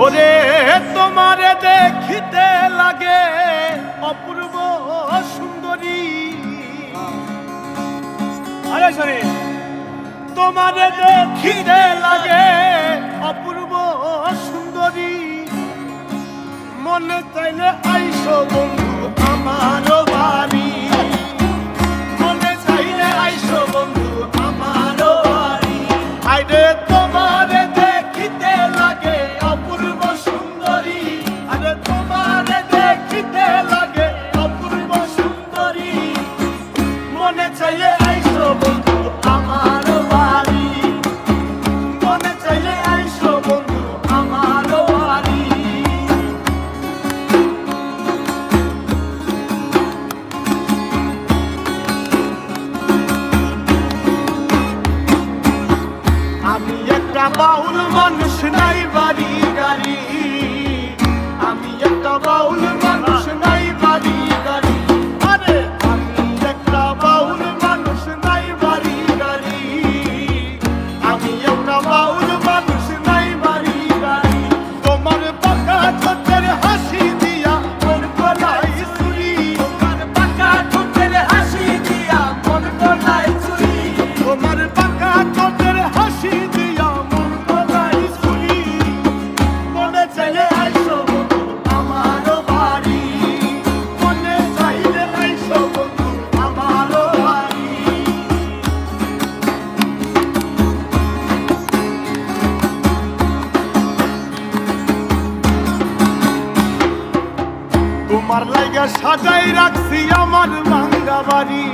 ওরে তোমারে দেখিতে লাগে অপূর্ব সুন্দরী, আরে সরে তোমারে দেখিতে লাগে অপূর্ব সুন্দরী, মনে চাইলে আইসো বন্ধু আমার বাড়ি, মনে চাইলে আইসো বন্ধু আমার বাড়ি। আইরে তোমারে দেখিতে লাগে অপূর্ব সুন্দরী, আরে তোমারে দেখিতে লাগে অপূর্ব সুন্দরী, মনে চাইলে আইসো বন্ধু আমার বাড়ি, মনে চাইলে আইসো বন্ধু আমার বাড়ি। আমি একটা বাউল মানুষ নাই বাড়ি গাড়ি, আমি একটা বাউল মানুষ নাই বাড়ি গাড়ি, আরে আমি একটা বাউল মানুষ নাই বাড়ি গাড়ি, আমি একটা বাউল মানুষ নাই বাড়ি গাড়ি। তোমার পাকা ঠোঁটের হাসি দিয়া মন গলায় চুরি, তোমার পাকা ঠোঁটের হাসি দিয়া মন গলায় চুরি, তোমার পাকা ঠোঁটের হাসি দিয়া মন গলায় চুরি, মনে চাইলে আইসো বন্ধু আমার বাড়ি, মনে চাইলে আইসো বন্ধু আমার বাড়ি। তোমার লাইগা সাজাই রাখছি আমার ভাঙ্গা বাড়ি,